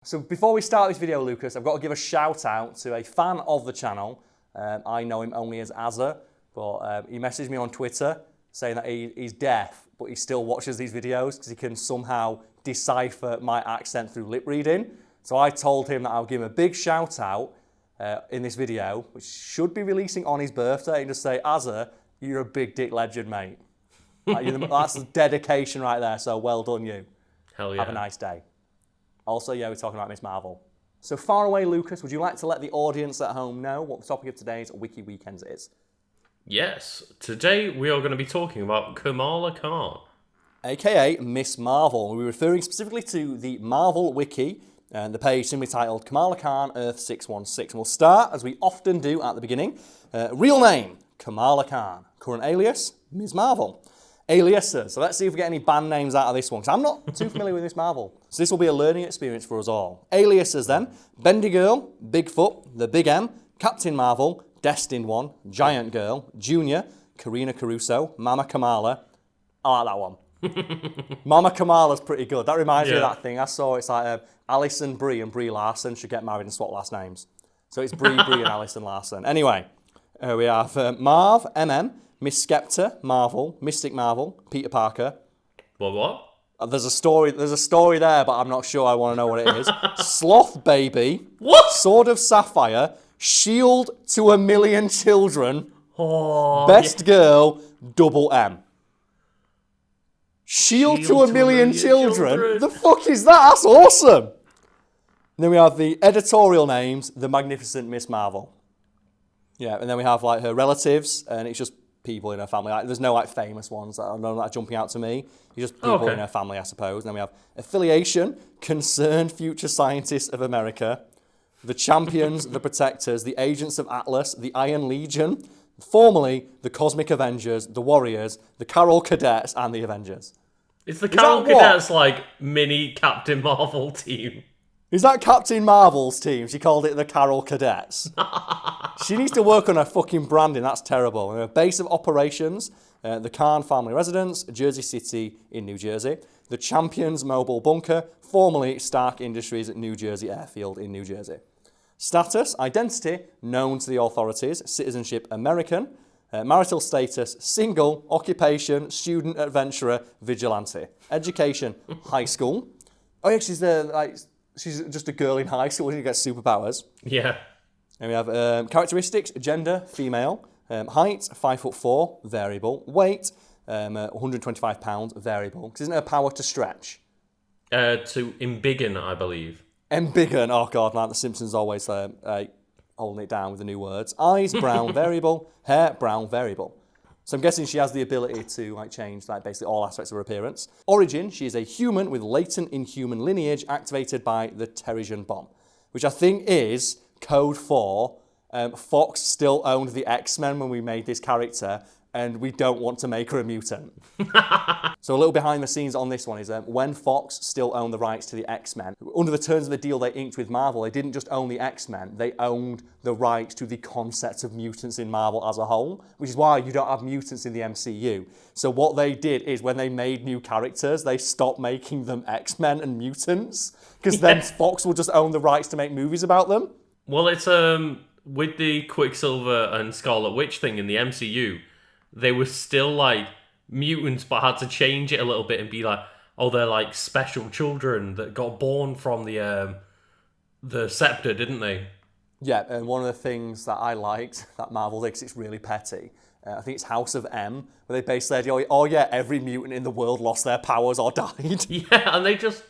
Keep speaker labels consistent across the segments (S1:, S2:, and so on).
S1: So before we start this video, Lucas, I've got to give a shout out to a fan of the channel. I know him only as Azza, but he messaged me on Twitter saying that he's deaf, but he still watches these videos because he can somehow decipher my accent through lip reading. So I told him that I'll give him a big shout out in this video, which should be releasing on his birthday, and just say, Azza, you're a big dick legend, mate. That's dedication right there, so well done you.
S2: Hell yeah.
S1: Have a nice day. Also, yeah, we're talking about Miss Marvel. So far away, Lucas, would you like to let the audience at home know what the topic of today's Wiki Weekends is?
S2: Yes. Today we are going to be talking about Kamala Khan.
S1: AKA Miss Marvel. We're referring specifically to the Marvel Wiki, and the page simply titled Kamala Khan Earth 616. And we'll start, as we often do at the beginning. Real name, Kamala Khan. Current alias, Ms. Marvel. Aliases. So let's see if we get any band names out of this one, because I'm not too familiar with Miss Marvel. So this will be a learning experience for us all. Aliases then, Bendy Girl, Bigfoot, The Big M, Captain Marvel, Destined One, Giant Girl, Junior, Karina Caruso, Mama Kamala. I like that one. Mama Kamala's pretty good. That reminds me of that thing I saw. It's like Alison Brie and Brie Larson should get married and swap last names. So it's Brie and Alison Larson. Anyway, we have Marv, MM, Miss Skepta, Marvel, Mystic Marvel, Peter Parker.
S2: What?
S1: There's a story there, but I'm not sure I want to know what it is. Sloth Baby.
S2: What?
S1: Sword of Sapphire. Shield to a Million Children.
S2: Oh,
S1: Best Girl, Double M. Shield to a million children? The fuck is that? That's awesome. And then we have the editorial names, The Magnificent Miss Marvel. Yeah, and then we have like her relatives, and it's just people in her family. Like, there's no like famous ones that are jumping out to me. It's just people in her family, I suppose. And then we have affiliation, Concerned Future Scientists of America, the Champions, the Protectors, the Agents of Atlas, the Iron Legion, formerly the Cosmic Avengers, the Warriors, the Karl Cadets, and the Avengers.
S2: It's the Karl Cadets like mini Captain Marvel team.
S1: Is that Captain Marvel's team? She called it the Karl Cadets. She needs to work on her fucking branding. That's terrible. Her base of operations, the Khan family residence, Jersey City in New Jersey. The Champions Mobile Bunker, formerly Stark Industries at New Jersey Airfield in New Jersey. Status, identity, known to the authorities. Citizenship, American. Marital status, single. Occupation, student, adventurer, vigilante. Education, high school. Oh yeah, she's just a girl in high school who gets superpowers.
S2: Yeah.
S1: And we have characteristics, gender, female. Height, 5'4", variable. Weight, 125 pounds, variable. Because isn't her power to stretch?
S2: To embiggen, I believe.
S1: Embiggen, oh god, man, The Simpsons always holding it down with the new words. Eyes, brown, variable. Hair, brown, variable. So I'm guessing she has the ability to change basically all aspects of her appearance. Origin, she is a human with latent inhuman lineage activated by the Terrigen bomb, which I think is code for Fox still owned the X-Men when we made this character, and we don't want to make her a mutant. So a little behind the scenes on this one is when Fox still owned the rights to the X-Men, under the terms of the deal they inked with Marvel, they didn't just own the X-Men, they owned the rights to the concept of mutants in Marvel as a whole, which is why you don't have mutants in the MCU. So what they did is when they made new characters, they stopped making them X-Men and mutants, because then Fox will just own the rights to make movies about them.
S2: Well, it's with the Quicksilver and Scarlet Witch thing in the MCU, they were still like mutants, but had to change it a little bit and be like, oh, they're like special children that got born from the scepter, didn't they? Yeah, and one of the things that I liked that Marvel did, 'cause it's really petty, I think it's House of M, where they basically said, oh yeah, every mutant in the world lost their powers or died. Yeah, and they just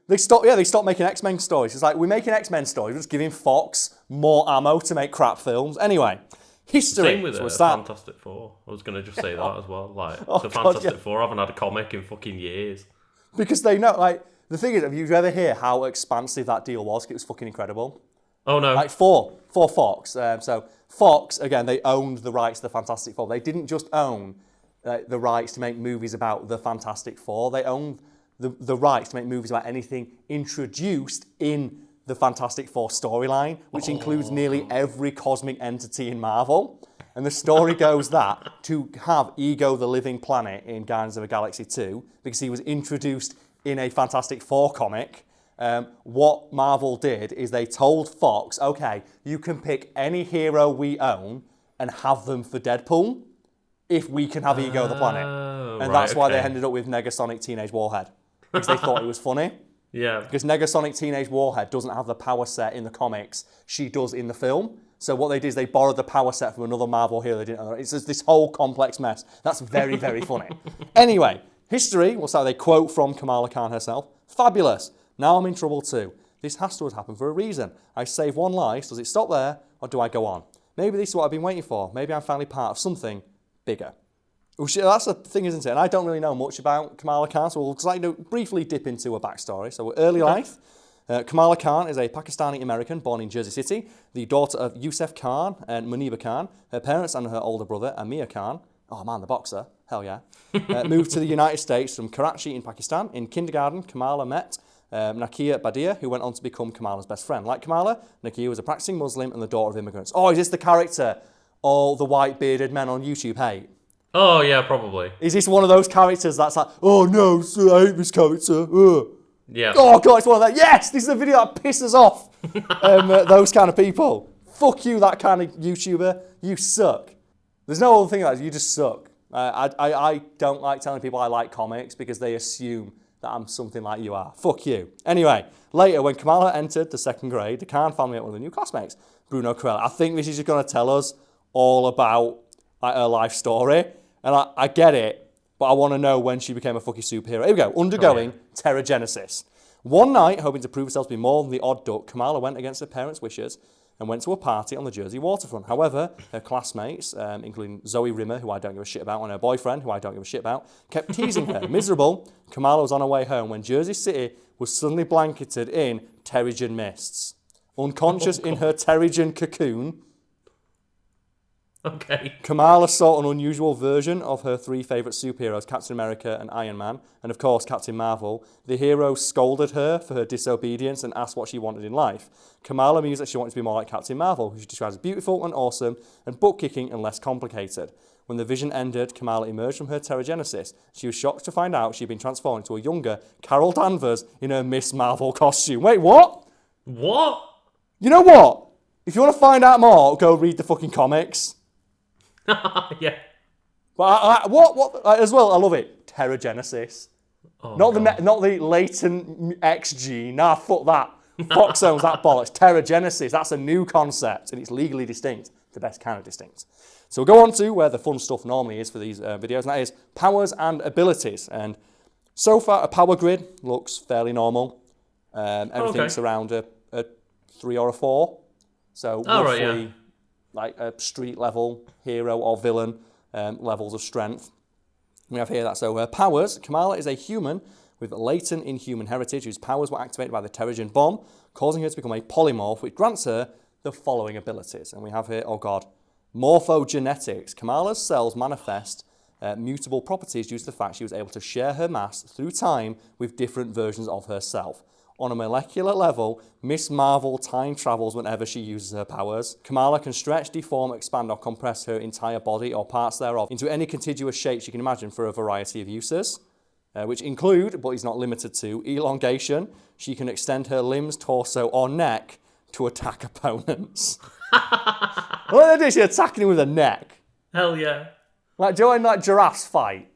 S2: They stopped making X-Men stories. It's like, we're making X-Men stories, we're just giving Fox more ammo to make crap films. Anyway, history. Same with Fantastic Four. I was going to just say that as well. Fantastic Four haven't had a comic in fucking years. Because they know, the thing is, have you ever hear how expansive that deal was? It was fucking incredible. Oh, no. For Fox. So Fox, again, they owned the rights to the Fantastic Four. They didn't just own the rights to make movies about the Fantastic Four. They owned the rights to make movies about anything introduced in the Fantastic Four storyline, which includes nearly every cosmic entity in Marvel. And the story goes that to have Ego the Living Planet in Guardians of the Galaxy 2, because he was introduced in a Fantastic Four comic,
S1: What Marvel did is they told Fox, okay, you can pick any hero we own and have them for Deadpool if we can have Ego the Planet. And that's why they ended up with Negasonic Teenage Warhead. Because they thought it was funny.
S2: Yeah.
S1: Because Negasonic Teenage Warhead doesn't have the power set in the comics. She does in the film. So what they did is they borrowed the power set from another Marvel hero they didn't know. It's just this whole complex mess. That's very, very funny. Anyway, history, we'll start with a quote from Kamala Khan herself. Fabulous. Now I'm in trouble too. This has to have happened for a reason. I save one life. Does it stop there or do I go on? Maybe this is what I've been waiting for. Maybe I'm finally part of something bigger. That's the thing, isn't it? And I don't really know much about Kamala Khan, so we'll briefly dip into her backstory. So early life. Kamala Khan is a Pakistani-American born in Jersey City, the daughter of Yusuf Khan and Muniba Khan. Her parents and her older brother, Amir Khan, oh man, the boxer, hell yeah, moved to the United States from Karachi in Pakistan. In kindergarten, Kamala met Nakia Badia, who went on to become Kamala's best friend. Like Kamala, Nakia was a practicing Muslim and the daughter of immigrants. Oh, is this the character all the white bearded men on YouTube hate?
S2: Oh, yeah, probably.
S1: Is this one of those characters that's like, oh no, I hate this character.
S2: Yeah.
S1: Oh god, it's one of that. Yes, this is a video that pisses off those kind of people. Fuck you, that kind of YouTuber. You suck. There's no other thing about it. You just suck. I don't like telling people I like comics because they assume that I'm something like you are. Fuck you. Anyway, later when Kamala entered the second grade, the Khan family met one of the new classmates, Bruno Krell. I think this is just going to tell us all about her life story. And I get it. But I want to know when she became a fucking superhero. Here we go. Undergoing Pterogenesis. One night, hoping to prove herself to be more than the odd duck, Kamala went against her parents' wishes and went to a party on the Jersey waterfront. However, her classmates, including Zoe Rimmer, who I don't give a shit about, and her boyfriend, who I don't give a shit about, kept teasing her. Miserable, Kamala was on her way home when Jersey City was suddenly blanketed in Terrigen mists. Unconscious in her Terrigen cocoon,
S2: Okay.
S1: Kamala saw an unusual version of her three favourite superheroes, Captain America and Iron Man, and of course Captain Marvel. The hero scolded her for her disobedience and asked what she wanted in life. Kamala mused that she wanted to be more like Captain Marvel, who she describes as beautiful and awesome and butt-kicking and less complicated. When the vision ended, Kamala emerged from her Pterogenesis. She was shocked to find out she'd been transformed into a younger Carol Danvers in her Miss Marvel costume. Wait, what?
S2: What?
S1: You know what? If you want to find out more, go read the fucking comics.
S2: Yeah.
S1: But what as well, I love it. Pterogenesis.
S2: Oh,
S1: not the latent X gene. Nah, fuck that. Fox owns that bollocks. Pterogenesis, that's a new concept and it's legally distinct. The best kind of distinct. So we'll go on to where the fun stuff normally is for these videos, and that is powers and abilities. And so far, a power grid looks fairly normal. Everything's around a 3 or a 4. So roughly like a street level hero or villain levels of strength. We have here that. So her powers, Kamala is a human with latent inhuman heritage whose powers were activated by the Terrigen bomb, causing her to become a polymorph, which grants her the following abilities. And we have here, oh god, morphogenetics. Kamala's cells manifest mutable properties due to the fact she was able to share her mass through time with different versions of herself. On a molecular level, Miss Marvel time travels whenever she uses her powers. Kamala can stretch, deform, expand or compress her entire body or parts thereof into any contiguous shape she can imagine for a variety of uses, which include, but is not limited to, elongation. She can extend her limbs, torso or neck to attack opponents. What do? She's attacking him with her neck.
S2: Hell yeah.
S1: Like, do you know when like giraffes fight?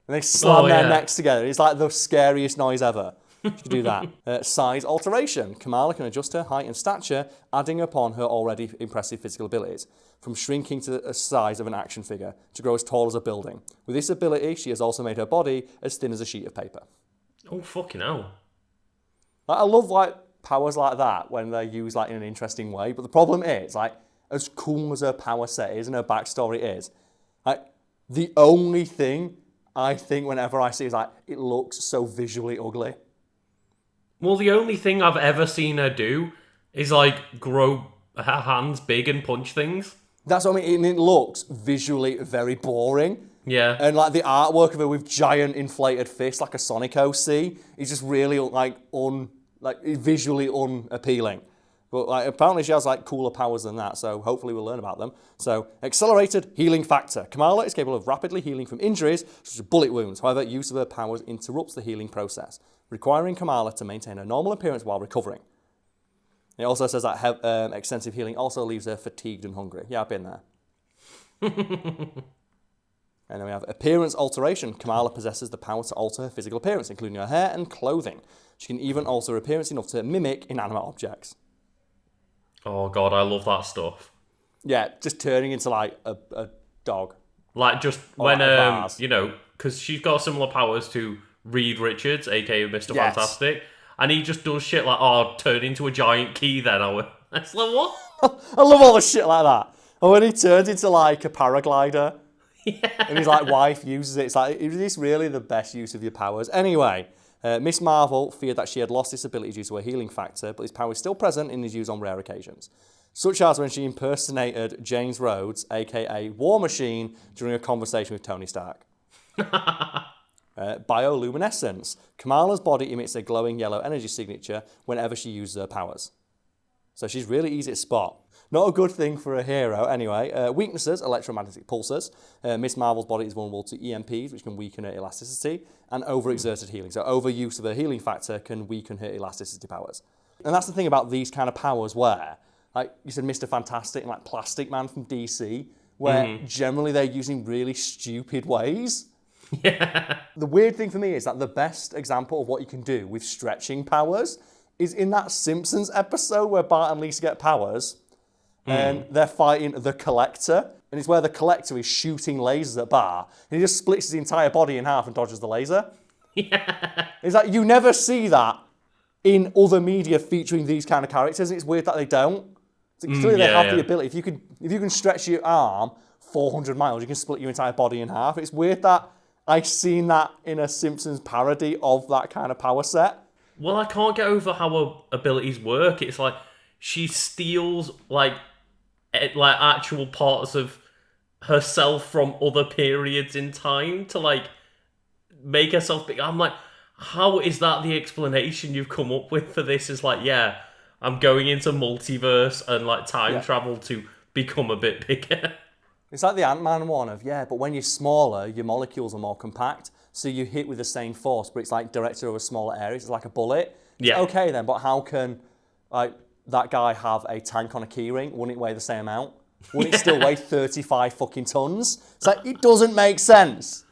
S1: And they slam their necks together. It's like the scariest noise ever. She can do that. Size alteration. Kamala can adjust her height and stature, adding upon her already impressive physical abilities, from shrinking to the size of an action figure to grow as tall as a building. With this ability, she has also made her body as thin as a sheet of paper.
S2: Oh, fucking hell.
S1: I love like powers like that when they're used like in an interesting way, but the problem is, like, as cool as her power set is and her backstory is, like, the only thing I think whenever I see is like, it looks so visually ugly.
S2: Well, the only thing I've ever seen her do is, like, grow her hands big and punch things. That's
S1: what I mean. It looks visually very boring.
S2: Yeah.
S1: And, like, the artwork of her with giant inflated fists, like a Sonic OC, is just really, like, visually unappealing. But like, apparently she has like cooler powers than that, so hopefully we'll learn about them. So, accelerated healing factor. Kamala is capable of rapidly healing from injuries, such as bullet wounds. However, use of her powers interrupts the healing process, requiring Kamala to maintain a normal appearance while recovering. It also says that extensive healing also leaves her fatigued and hungry. Yeah, I've been there. And then we have appearance alteration. Kamala possesses the power to alter her physical appearance, including her hair and clothing. She can even alter her appearance enough to mimic inanimate objects.
S2: Oh god, I love that stuff.
S1: Yeah, just turning into like a dog.
S2: Like just when, because she's got similar powers to Reed Richards, aka Mr.
S1: Yes.
S2: Fantastic, and he just does shit like, turn into a giant key then. It's like, what?
S1: I love all the shit like that. And when he turns into like a paraglider, and his like wife uses it, it's like, is this really the best use of your powers? Anyway, Miss Marvel feared that she had lost this ability due to her healing factor, but his power is still present and is used on rare occasions. Such as when she impersonated James Rhodes, aka War Machine, during a conversation with Tony Stark. Bioluminescence. Kamala's body emits a glowing yellow energy signature whenever she uses her powers. So she's really easy to spot. Not a good thing for a hero, anyway. Weaknesses, electromagnetic pulses. Miss Marvel's body is vulnerable to EMPs, which can weaken her elasticity, and overexerted healing. So overuse of her healing factor can weaken her elasticity powers. And that's the thing about these kind of powers where, like you said, Mr. Fantastic and like Plastic Man from DC, where generally they're using really stupid ways.
S2: Yeah.
S1: The weird thing for me is that the best example of what you can do with stretching powers is in that Simpsons episode where Bart and Lisa get powers, and they're fighting the Collector, and it's where the Collector is shooting lasers at Bart, and he just splits his entire body in half and dodges the laser.
S2: Yeah.
S1: It's like, you never see that in other media featuring these kind of characters, and it's weird that they don't. Clearly they have the ability. If you can stretch your arm 400 miles, you can split your entire body in half. It's weird that I've seen that in a Simpsons parody of that kind of power set.
S2: Well, I can't get over how her abilities work. It's like she steals like actual parts of herself from other periods in time to like make herself big. I'm like, how is that the explanation you've come up with for this? Is like, yeah, I'm going into multiverse and like time travel to become a bit bigger.
S1: It's like the Ant-Man one of, but when you're smaller, your molecules are more compact, so you hit with the same force, but it's like directed over smaller areas. It's like a bullet.
S2: Yeah.
S1: Okay then, but how can like that guy have a tank on a keyring? Wouldn't it weigh the same amount? Wouldn't it still weigh 35 fucking tons? It's like, it doesn't make sense.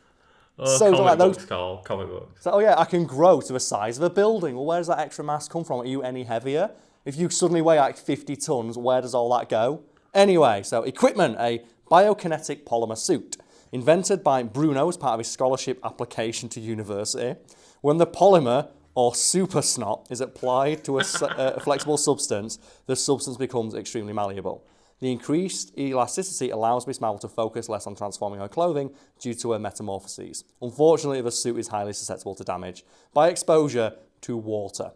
S2: So comic books, Karl. Comic books.
S1: So, I can grow to the size of a building. Well, where does that extra mass come from? Are you any heavier? If you suddenly weigh like 50 tons, where does all that go? Anyway, so equipment, a biokinetic polymer suit, invented by Bruno as part of his scholarship application to university. When the polymer, or super snot, is applied to a flexible substance, the substance becomes extremely malleable. The increased elasticity allows Miss Marvel to focus less on transforming her clothing due to her metamorphoses. Unfortunately, the suit is highly susceptible to damage by exposure to water.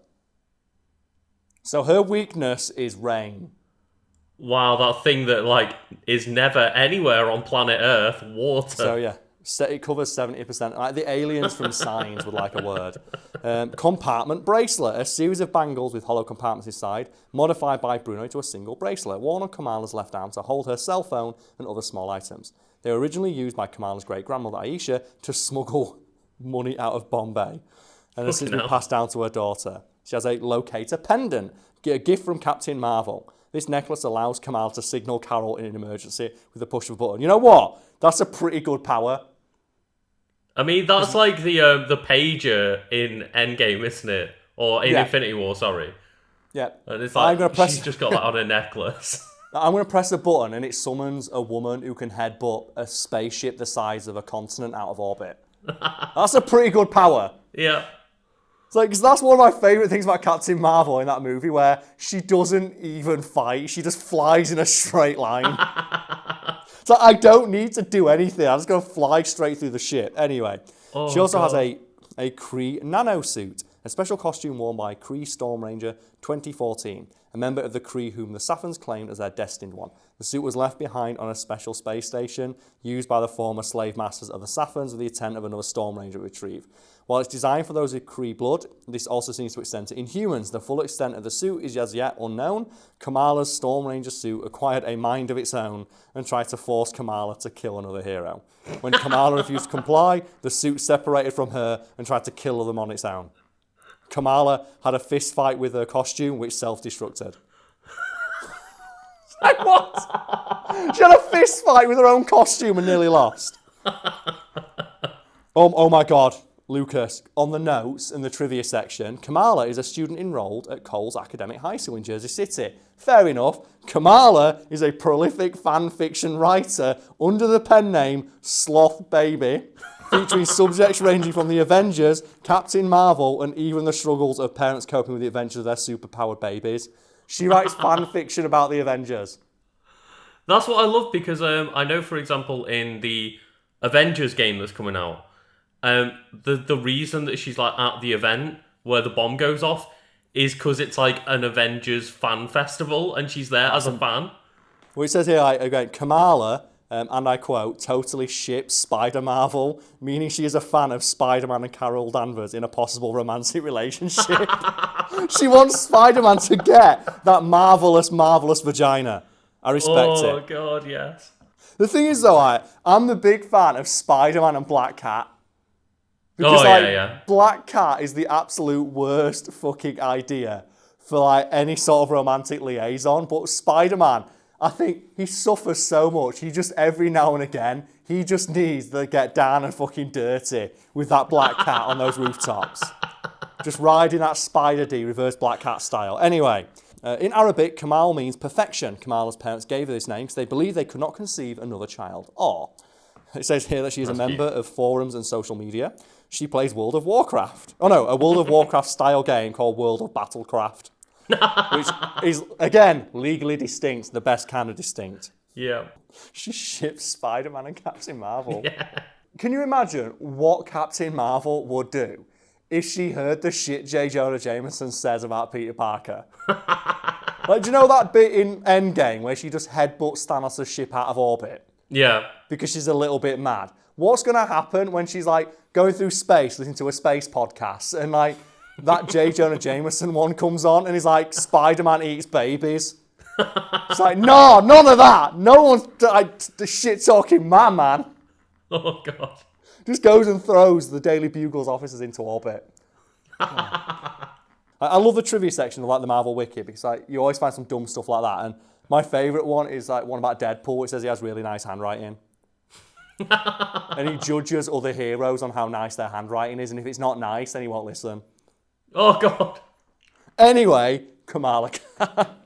S1: So her weakness is rain.
S2: Wow, that thing that like is never anywhere on planet Earth, water.
S1: So it covers 70%. Like the aliens from Signs would like a word. Compartment bracelet, a series of bangles with hollow compartments inside, modified by Bruno to a single bracelet, worn on Kamala's left arm to hold her cell phone and other small items. They were originally used by Kamala's great-grandmother Aisha to smuggle money out of Bombay, and has since been passed down to her daughter. She has a locator pendant, a gift from Captain Marvel. This necklace allows Kamala to signal Carol in an emergency with a push of a button. You know what? That's a pretty good power.
S2: I mean, that's like the pager in Endgame, isn't it? Or in Infinity War, sorry.
S1: Yeah.
S2: And it's like, she's just got that on her necklace.
S1: I'm going to press a button and it summons a woman who can headbutt a spaceship the size of a continent out of orbit. That's a pretty good power.
S2: Yeah.
S1: It's like, 'cause that's one of my favourite things about Captain Marvel in that movie, where she doesn't even fight. She just flies in a straight line. It's like, I don't need to do anything. I'm just going to fly straight through the ship. Anyway, she also has a Kree nanosuit, a special costume worn by Kree Storm Ranger 2014, a member of the Kree whom the Saffins claimed as their destined one. The suit was left behind on a special space station used by the former slave masters of the Saffins with the intent of another Storm Ranger to retrieve. While it's designed for those with Kree blood, this also seems to extend to Inhumans. The full extent of the suit is as yet unknown. Kamala's Storm Ranger suit acquired a mind of its own and tried to force Kamala to kill another hero. When Kamala refused to comply, the suit separated from her and tried to kill them on its own. Kamala had a fist fight with her costume, which self-destructed. Like what? She had a fist fight with her own costume and nearly lost. Oh my God, Lucas. On the notes in the trivia section, Kamala is a student enrolled at Cole's Academic High School in Jersey City. Fair enough. Kamala is a prolific fan fiction writer under the pen name Sloth Baby, featuring subjects ranging from the Avengers, Captain Marvel, and even the struggles of parents coping with the adventures of their superpowered babies. She writes fan fiction about the Avengers.
S2: That's what I love because I know, for example, in the Avengers game that's coming out, the reason that she's like at the event where the bomb goes off is because it's like an Avengers fan festival and she's there as a fan.
S1: Well, it says here, again, Kamala, and I quote, totally ships Spider-Marvel, meaning she is a fan of Spider-Man and Carol Danvers in a possible romantic relationship. She wants Spider-Man to get that marvellous vagina. I respect it.
S2: Oh, God, yes.
S1: The thing is, though, I'm the big fan of Spider-Man and Black Cat. Because, Black Cat is the absolute worst fucking idea for, any sort of romantic liaison. But Spider-Man, I think he suffers so much. He just, every now and again, he just needs to get down and fucking dirty with that Black Cat on those rooftops. Just riding that Spider D, reverse Black Cat style. Anyway, in Arabic, Kamal means perfection. Kamala's parents gave her this name because they believed they could not conceive another child. Or, it says here that she is a member of forums and social media. She plays World of Warcraft. Oh no, a World of Warcraft style game called World of Battlecraft. Which is, again, legally distinct, the best kind of distinct.
S2: Yeah.
S1: She ships Spider-Man and Captain Marvel.
S2: Yeah.
S1: Can you imagine what Captain Marvel would do if she heard the shit J. Jonah Jameson says about Peter Parker? Do you know that bit in Endgame where she just headbutts Thanos' ship out of orbit?
S2: Yeah.
S1: Because she's a little bit mad. What's going to happen when she's going through space, listening to a space podcast, and that J. Jonah Jameson one comes on and he's like, Spider-Man eats babies. It's like, no, none of that. No one's the shit talking man.
S2: Oh, God.
S1: Just goes and throws the Daily Bugle's officers into orbit. I love the trivia section of the Marvel Wiki because you always find some dumb stuff like that. And my favourite one is one about Deadpool, which says he has really nice handwriting. And he judges other heroes on how nice their handwriting is, and if it's not nice, then he won't listen.
S2: Oh, God.
S1: Anyway, Kamala Khan.